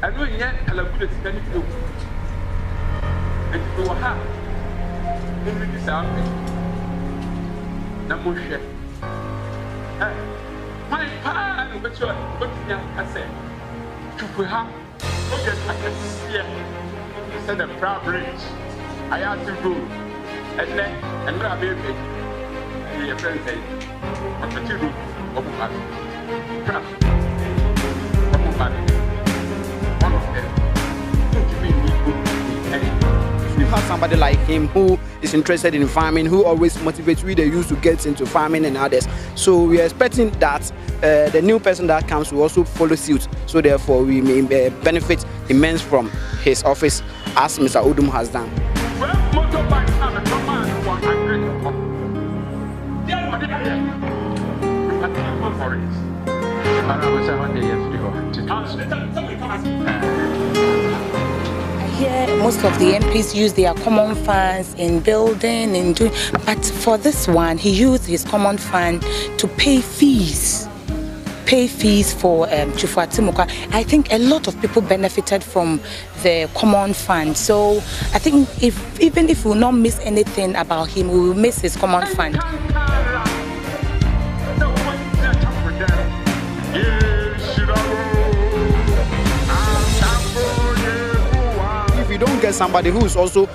I know yet calculate any flow. And you will have only this something. Namushe. My pan, but you're I said, to have look at here. Said the proud bridge. I have to go. And then, and what I baby. The friend said, I'm the two of my trap. One of them. If you have somebody like him who is interested in farming, who always motivates we the youth to get into farming and others, so we are expecting that the new person that comes will also follow suit. So therefore, we may benefit immense from his office, as Mr. Odoom has done. Here, most of the MPs use their common funds in building and doing, but for this one, he used his common fund to pay fees. For Chifu Atimuka. I think a lot of people benefited from the common fund. So I think even if we will not miss anything about him, we will miss his common fund. If you don't get somebody who is also,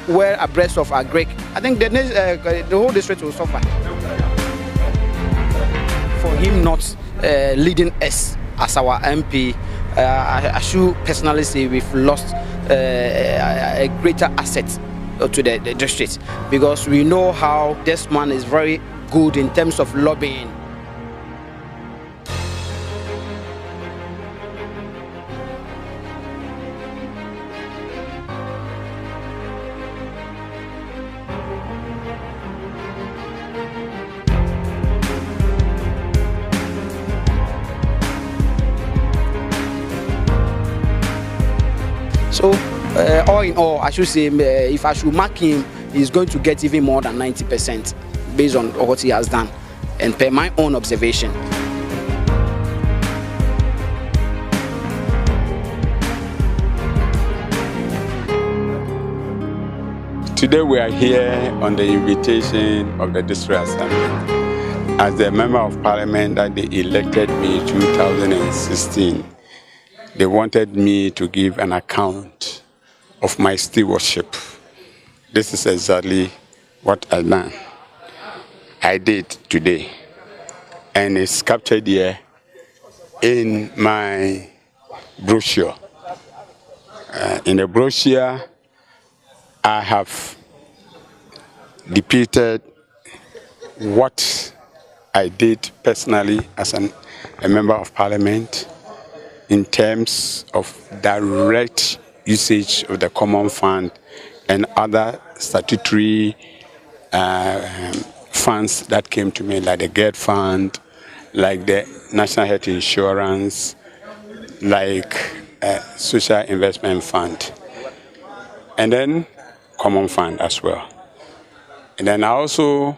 well abreast of our Greek, I think the whole district will suffer. For him not leading us as our MP, I should personally say we've lost a greater asset to the district, because we know how this man is very good in terms of lobbying. So, all in all, I should say, if I should mark him, he's going to get even more than 90% based on what he has done, and per my own observation. Today we are here on the invitation of the District Assembly as the Member of Parliament that they elected me in 2016. They wanted me to give an account of my stewardship. This is exactly what I did today. And it's captured here in my brochure. In the brochure, I have depicted what I did personally as a Member of Parliament, in terms of direct usage of the common fund and other statutory funds that came to me, like the GED fund, like the National Health Insurance, like Social Investment Fund, and then common fund as well. And then I also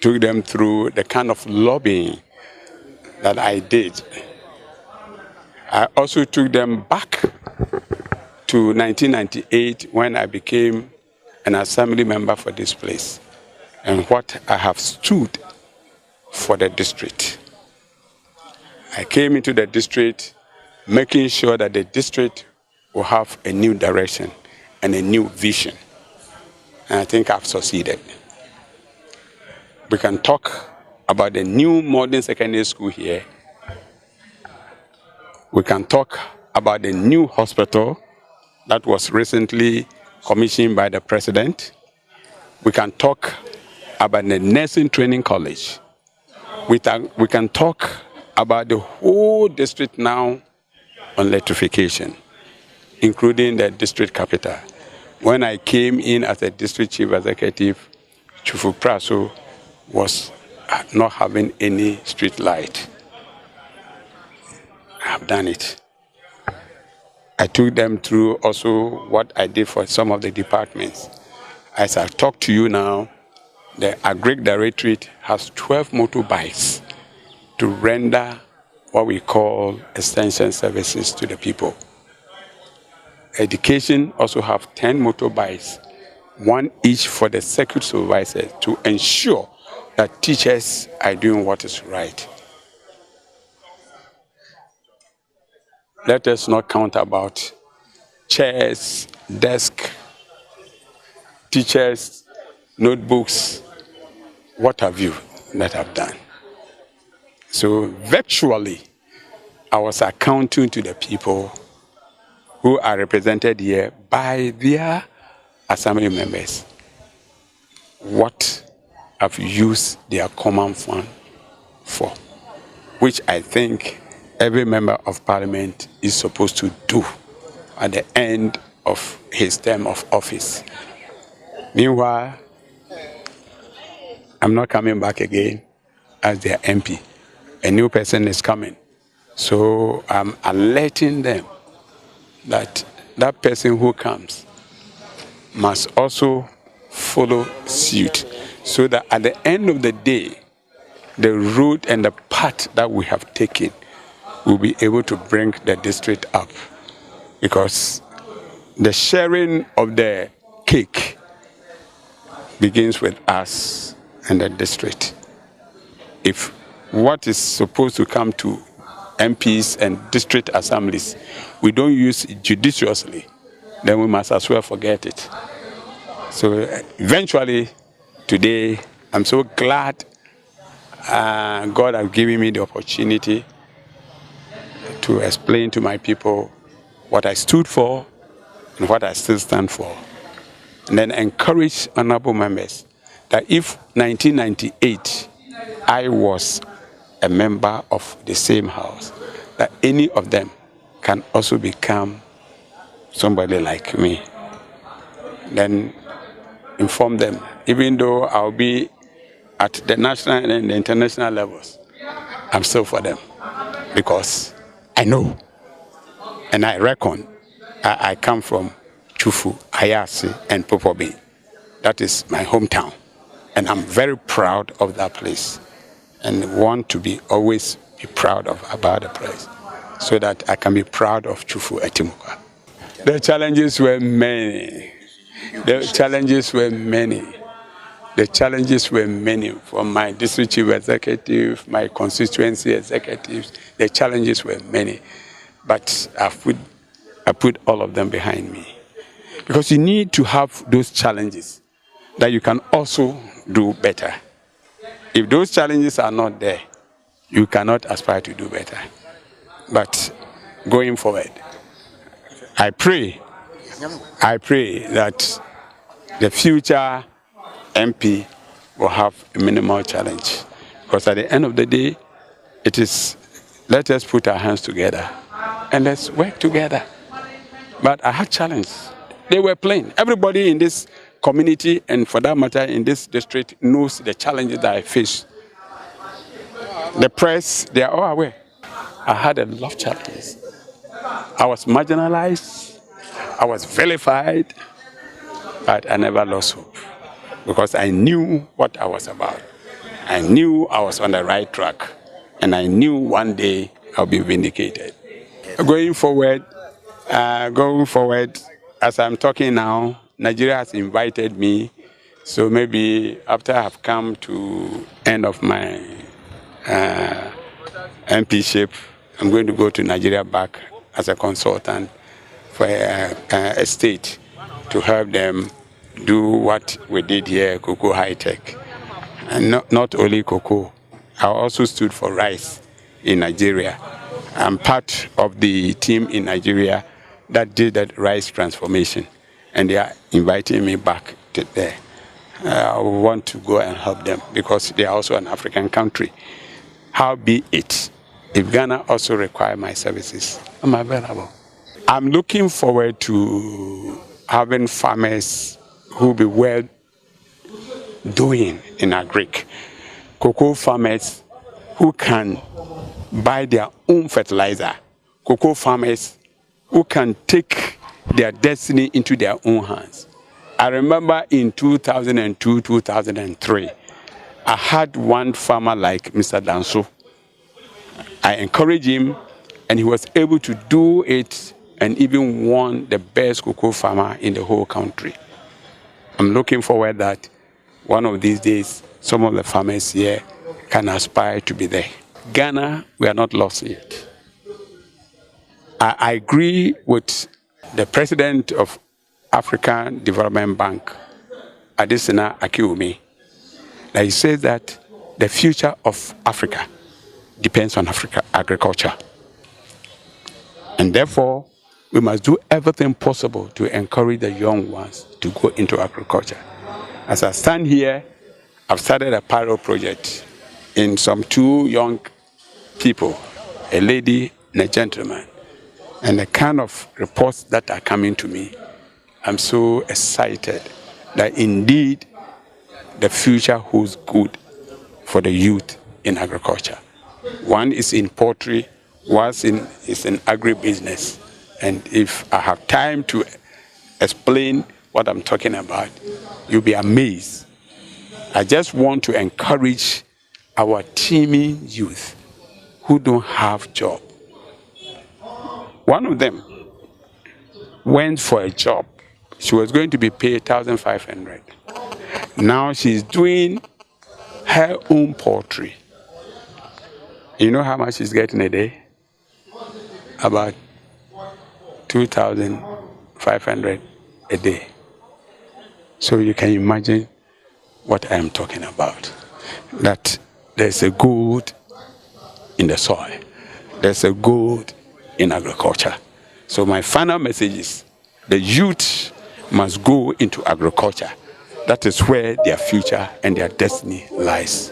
took them through the kind of lobbying that I did. I also took them back to 1998 when I became an assembly member for this place, and what I have stood for the district. I came into the district making sure that the district will have a new direction and a new vision. And I think I've succeeded. We can talk about the new modern secondary school here. We can talk about the new hospital that was recently commissioned by the president. We can talk about the nursing training college. We can talk about the whole district now on electrification, including the district capital. When I came in as a district chief executive, Chifu Praso was not having any street light. I have done it. I took them through also what I did for some of the departments. As I talk to you now, the Agric Directorate has 12 motorbikes to render what we call extension services to the people. Education also have 10 motorbikes, one each for the circuit supervisor to ensure that teachers are doing what is right. Let us not count about chairs, desk, teachers, notebooks, what have you that I've done. So virtually, I was accounting to the people who are represented here by their assembly members what I've used their common fund for, which I think every member of parliament is supposed to do at the end of his term of office. Meanwhile, I'm not coming back again as their MP. A new person is coming. So I'm alerting them that that person who comes must also follow suit, so that at the end of the day, the route and the path that we have taken will be able to bring the district up. Because the sharing of the cake begins with us and the district. If what is supposed to come to MPs and district assemblies, we don't use it judiciously, then we must as well forget it. So eventually, today, I'm so glad God has given me the opportunity to explain to my people what I stood for and what I still stand for. And then encourage honorable members that if 1998 I was a member of the same house, that any of them can also become somebody like me. Then inform them, even though I'll be at the national and the international levels, I'm still for them, because I know and I reckon I come from Chufu, Ayase, and Popobi. That is my hometown, and I'm very proud of that place, and want to be always be proud about the place, so that I can be proud of Chufu Etimuka. The challenges were many. The challenges were many. The challenges were many from my district chief executive, my constituency executives. The challenges were many, but I put all of them behind me. Because you need to have those challenges that you can also do better. If those challenges are not there, you cannot aspire to do better. But going forward, I pray that the future MP will have a minimal challenge. Because at the end of the day, it is, let us put our hands together and let's work together. But I had challenges. They were plain. Everybody in this community, and for that matter in this district, knows the challenges that I face. The press, they are all aware. I had a lot of challenges. I was marginalized, I was vilified, but I never lost hope, because I knew what I was about. I knew I was on the right track, and I knew one day I'll be vindicated. Going forward, as I'm talking now, Nigeria has invited me, so maybe after I've come to end of my MPship, I'm going to go to Nigeria back as a consultant for a state to help them do what we did here, cocoa high tech. And not only cocoa, I also stood for rice in Nigeria. I'm part of the team in Nigeria that did that rice transformation, and they are inviting me back to there. I want to go and help them because they are also an African country. How be it, if Ghana also require my services, I'm available. I'm looking forward to having farmers who be well doing in agric. Cocoa farmers who can buy their own fertilizer. Cocoa farmers who can take their destiny into their own hands. I remember in 2002, 2003, I had one farmer like Mr. Danso. I encouraged him, and he was able to do it and even won the best cocoa farmer in the whole country. I'm looking forward that one of these days, some of the farmers here can aspire to be there. Ghana, we are not lost yet. I agree with the president of African Development Bank, Adesina Akiwumi, that he says that the future of Africa depends on agriculture. And therefore, we must do everything possible to encourage the young ones to go into agriculture. As I stand here, I've started a pilot project in some 2 young people, a lady and a gentleman. And the kind of reports that are coming to me, I'm so excited that indeed the future holds good for the youth in agriculture. One is in poultry, one is in agribusiness. And if I have time to explain what I'm talking about, you'll be amazed. I just want to encourage our teeming youth who don't have job. One of them went for a job. She was going to be paid 1,500. Now she's doing her own poultry. You know how much she's getting a day? About 2,500 a day. So you can imagine what I am talking about. That there's a gold in the soil. There's a gold in agriculture. So my final message is the youth must go into agriculture. That is where their future and their destiny lies.